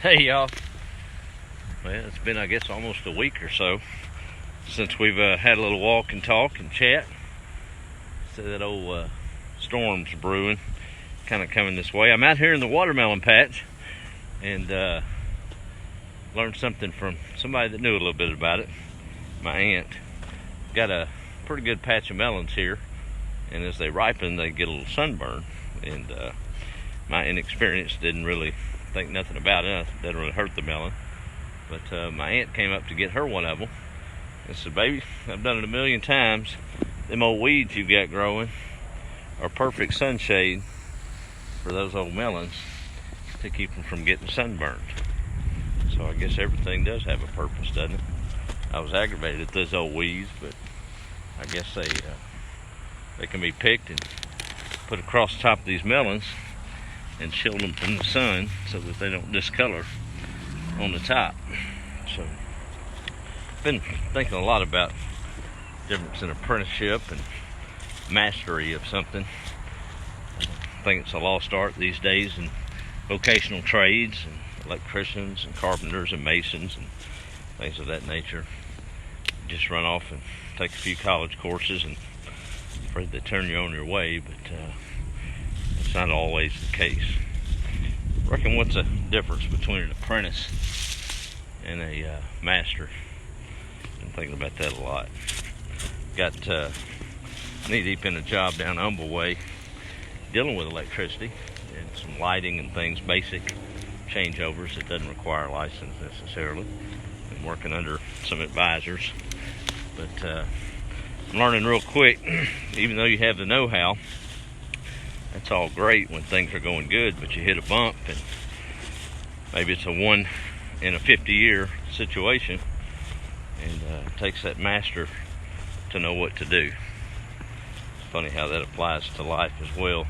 Hey y'all. Well, it's been, I guess, almost a week or so since we've had a little walk and talk and chat. So that old storm's brewing, kind of coming this way. I'm out here in the watermelon patch and learned something from somebody that knew a little bit about it. My aunt got a pretty good patch of melons here, and as they ripen, they get a little sunburn. And my inexperience didn't really think nothing about it. It doesn't really hurt the melon. But my aunt came up to get her one of them and said, "Baby, I've done it a million times. Them old weeds you've got growing are perfect sunshade for those old melons to keep them from getting sunburned." So I guess everything does have a purpose, doesn't it? I was aggravated at those old weeds, but I guess they can be picked and put across the top of these melons and shield them from the sun so that they don't discolor on the top. So I've been thinking a lot about the difference in apprenticeship and mastery of something. I think it's a lost art these days in vocational trades and electricians and carpenters and masons and things of that nature. Just run off and take a few college courses and I'm afraid they turn you on your way, but it's not always the case. I reckon what's the difference between an apprentice and a master? Been thinking about that a lot. Got knee deep in a job down Humble Way dealing with electricity and some lighting and things, basic changeovers that doesn't require a license necessarily. I'm working under some advisors, but I'm learning real quick. Even though you have the know-how, that's all great when things are going good, but you hit a bump and maybe it's a 1 in a 50-year situation, and it takes that master to know what to do. It's funny how that applies to life as well.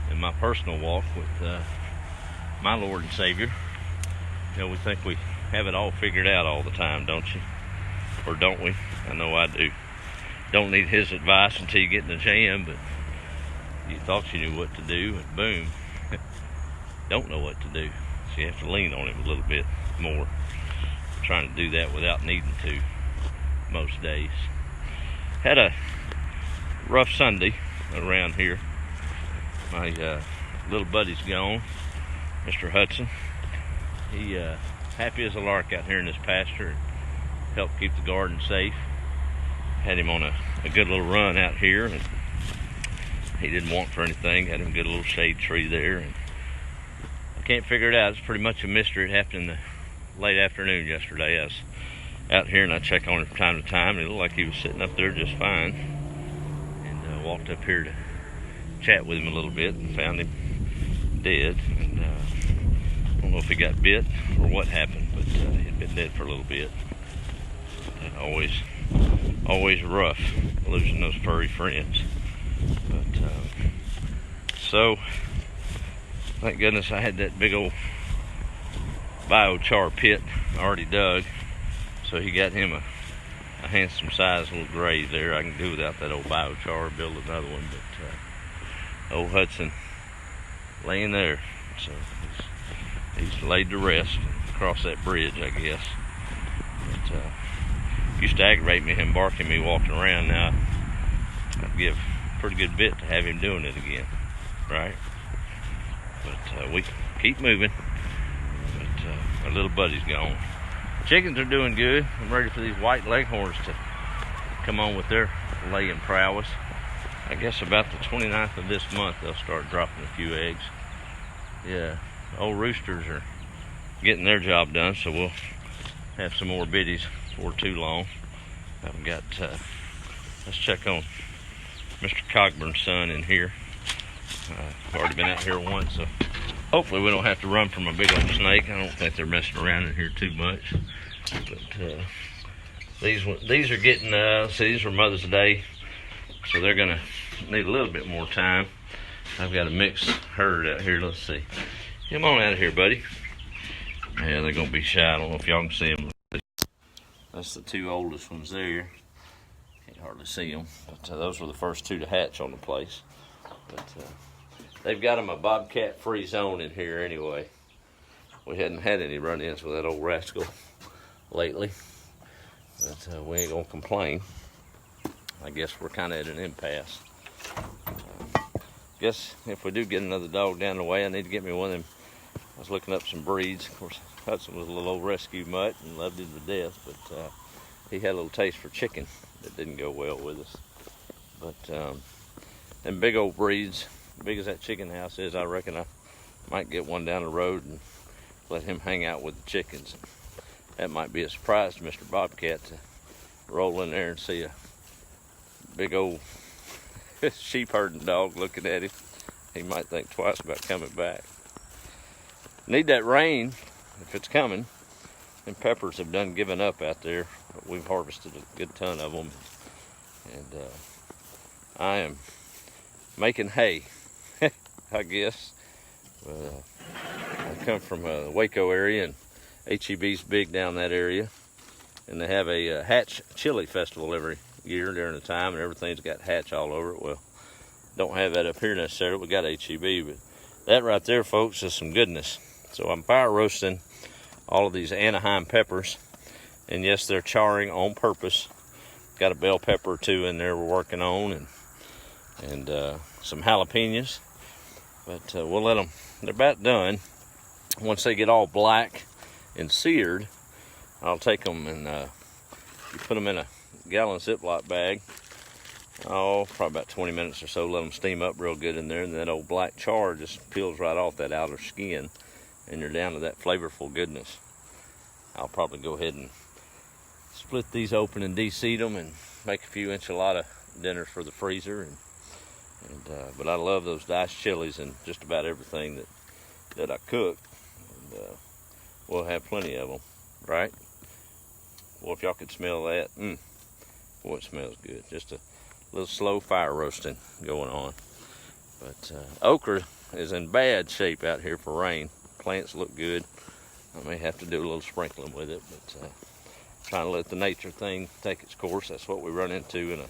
In my personal walk with my Lord and Savior, you know, we think we have it all figured out all the time, don't you? Or don't we? I know I do. Don't need his advice until you get in a jam, but you thought you knew what to do, and boom, don't know what to do. So you have to lean on him a little bit more. I'm trying to do that without needing to most days. Had a rough Sunday around here. My little buddy's gone, Mr. Hudson. He happy as a lark out here in this pasture and helped keep the garden safe. Had him on a good little run out here, and he didn't want for anything. Had him a good little shade tree there, and I can't figure it out. It's pretty much a mystery. It happened in the late afternoon yesterday. I was out here and I check on him from time to time, and it looked like he was sitting up there just fine. And walked up here to chat with him a little bit and found him dead. And I don't know if he got bit or what happened, but he'd been dead for a little bit. Always rough losing those furry friends. But so thank goodness I had that big old biochar pit already dug, so he got him a handsome sized little grave there. I can do without that old biochar, build another one, but old Hudson laying there, so he's laid to rest across that bridge, I guess. But used to aggravate me, him barking me walking around. Now I'd give a pretty good bit to have him doing it again, right? But we keep moving. But our little buddy's gone. The chickens are doing good. I'm ready for these white leghorns to come on with their laying prowess. I guess about the 29th of this month they'll start dropping a few eggs. Yeah, old roosters are getting their job done, so we'll have some more biddies before too long. I've got let's check on Mr. Cogburn's son in here. I've already been out here once, so hopefully we don't have to run from a big old snake. I don't think they're messing around in here too much. But these are getting see, these are Mother's Day, so they're gonna need a little bit more time. I've got a mixed herd out here. Let's see. Come on out of here, buddy. Yeah, they're gonna be shy. I don't know if y'all can see them. That's the two oldest ones there. Can't hardly see them, but those were the first two to hatch on the place. But they've got them a bobcat-free zone in here anyway. we hadn't had any run-ins with that old rascal lately, but we ain't gonna complain. I guess we're kind of at an impasse. Guess if we do get another dog down the way, I need to get me one of them. I was looking up some breeds. Of course, Hudson was a little old rescue mutt and loved him to death, but he had a little taste for chicken that didn't go well with us. But them big old breeds, big as that chicken house is, I reckon I might get one down the road and let him hang out with the chickens. That might be a surprise to Mr. Bobcat to roll in there and see a big old sheep herding dog looking at him. He might think twice about coming back. Need that rain if it's coming. And peppers have done given up out there, but we've harvested a good ton of them. And I am making hay, I guess. I come from the Waco area, and HEB's big down that area. And they have a Hatch Chili Festival every year during the time, and everything's got Hatch all over it. Well, don't have that up here necessarily. We got HEB, but that right there, folks, is some goodness. So I'm fire roasting all of these Anaheim peppers, and yes, they're charring on purpose. Got a bell pepper or two in there we're working on, and some jalapenos, but we'll let them. They're about done. Once they get all black and seared, I'll take them and you put them in a gallon Ziploc bag. Oh, probably about 20 minutes or so. Let them steam up real good in there, and that old black char just peels right off that outer skin, and you're down to that flavorful goodness. I'll probably go ahead and split these open and de-seed them and make a few enchilada dinners for the freezer. But I love those diced chilies and just about everything that I cook. And we'll have plenty of them, right? Well, if y'all could smell that, boy, it smells good. Just a little slow fire roasting going on. But okra is in bad shape out here for rain. Plants look good. I may have to do a little sprinkling with it, but trying to let the nature thing take its course. That's what we run into in a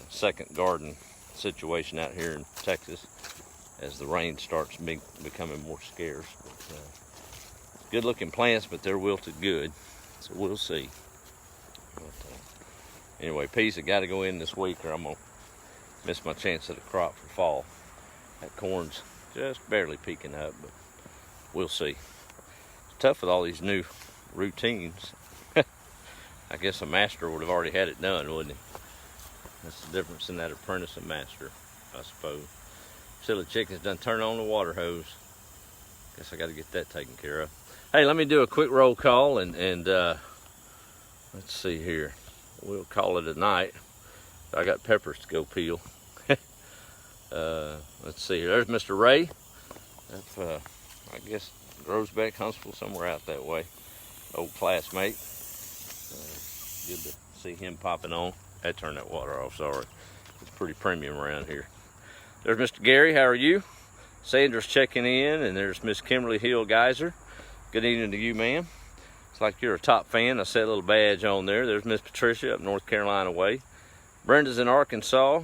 second garden situation out here in Texas as the rain starts becoming more scarce. But, good looking plants, but they're wilted good, so we'll see. But, anyway, peas have got to go in this week or I'm going to miss my chance at a crop for fall. That corn's just barely peeking up, but we'll see. It's tough with all these new routines. I guess a master would have already had it done, wouldn't he? That's the difference in that apprentice and master, I suppose. Silly chickens done turn on the water hose. Guess I got to get that taken care of. Hey, let me do a quick roll call and let's see here. We'll call it a night. I got peppers to go peel. Let's see here. There's Mr. Ray. That's, I guess, Grosbeck, Huntsville, somewhere out that way. Old classmate. Good to see him popping on. I had to turn that water off, sorry. It's pretty premium around here. There's Mr. Gary, how are you? Sandra's checking in, and there's Miss Kimberly Hill Geyser. Good evening to you, ma'am. It's like you're a top fan. I set a little badge on there. There's Miss Patricia up North Carolina way. Brenda's in Arkansas.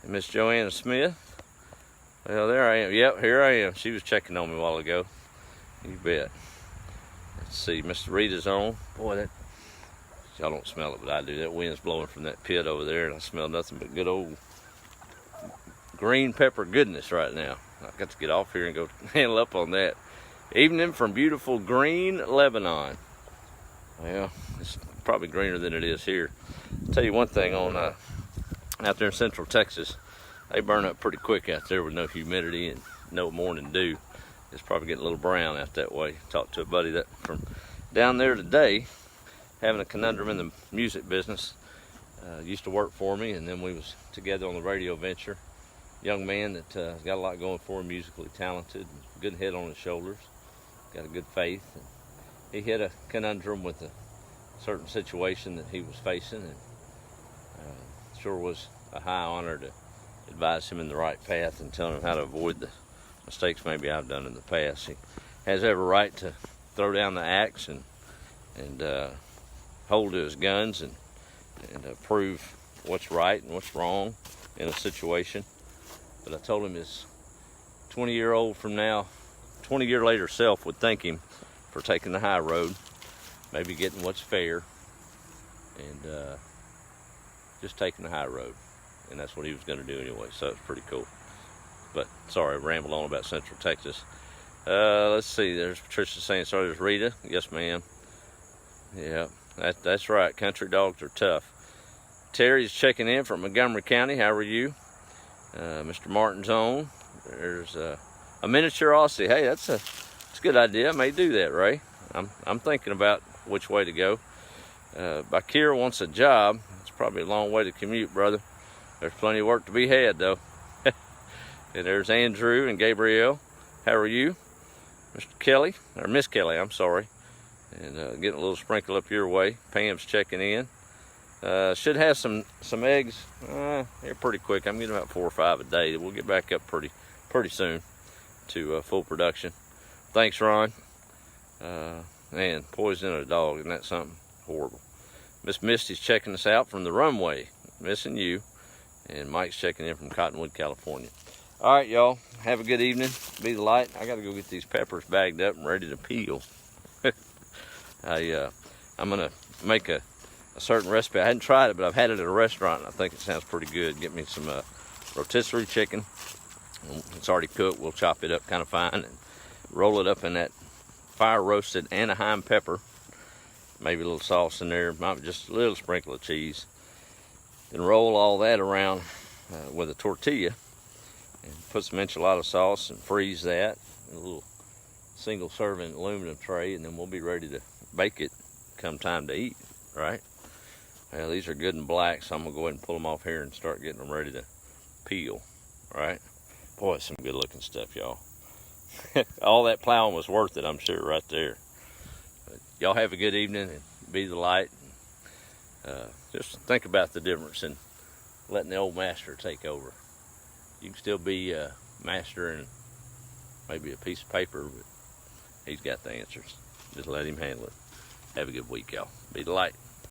And Miss Joanna Smith. Well, there I am. Yep, here I am. She was checking on me a while ago. You bet. Let's see, Mr. Rita's on. Boy, that, y'all don't smell it, but I do. That wind's blowing from that pit over there, and I smell nothing but good old green pepper goodness right now. I've got to get off here and go handle up on that. Evening from beautiful green Lebanon. Well, it's probably greener than it is here. I'll tell you one thing, on out there in central Texas, they burn up pretty quick out there with no humidity and no morning dew. It's probably getting a little brown out that way. Talked to a buddy that from down there today, having a conundrum in the music business. Used to work for me, and then we was together on the radio venture. Young man that got a lot going for him, musically talented, good head on his shoulders, got a good faith. And he hit a conundrum with a certain situation that he was facing, and sure was a high honor to advise him in the right path and tell him how to avoid the mistakes maybe I've done in the past. He has every right to throw down the axe and hold to his guns and prove what's right and what's wrong in a situation. But I told him his 20-year-old from now 20-year later self would thank him for taking the high road, maybe getting what's fair, and just taking the high road. And that's what he was going to do anyway, so it's pretty cool. But sorry, I rambled on about Central Texas. Let's see, there's Patricia saying, so there's Rita. Yes, ma'am. Yeah, that's right, country dogs are tough. Terry's checking in from Montgomery County. How are you? Mr. Martin's on. There's a miniature Aussie. Hey, that's a good idea. I may do that, Ray. I'm thinking about which way to go. Bakir wants a job. It's probably a long way to commute, brother. There's plenty of work to be had, though. And there's Andrew and Gabrielle. How are you? Mr. Kelly, or Miss Kelly, I'm sorry. And getting a little sprinkle up your way. Pam's checking in. Should have some eggs here pretty quick. I'm getting about 4 or 5 a day. We'll get back up pretty soon to full production. Thanks, Ron. Man, poisoning a dog, isn't that something horrible? Miss Misty's checking us out from the runway. Missing you. And Mike's checking in from Cottonwood, California. All right, y'all. Have a good evening. Be the light. I got to go get these peppers bagged up and ready to peel. I'm going to make a certain recipe. I hadn't tried it, but I've had it at a restaurant, and I think it sounds pretty good. Get me some rotisserie chicken. It's already cooked. We'll chop it up kind of fine and roll it up in that fire-roasted Anaheim pepper. Maybe a little sauce in there, might be just a little sprinkle of cheese. Then roll all that around with a tortilla and put some enchilada sauce and freeze that in a little single-serving aluminum tray, and then we'll be ready to bake it come time to eat, right? Well, these are good and black, so I'm going to go ahead and pull them off here and start getting them ready to peel, right? Boy, it's some good-looking stuff, y'all. All that plowing was worth it, I'm sure, right there. Y'all have a good evening and be the light. Just think about the difference in letting the old master take over. You can still be master and maybe a piece of paper, but he's got the answers. Just let him handle it. Have a good week, y'all. Be the light.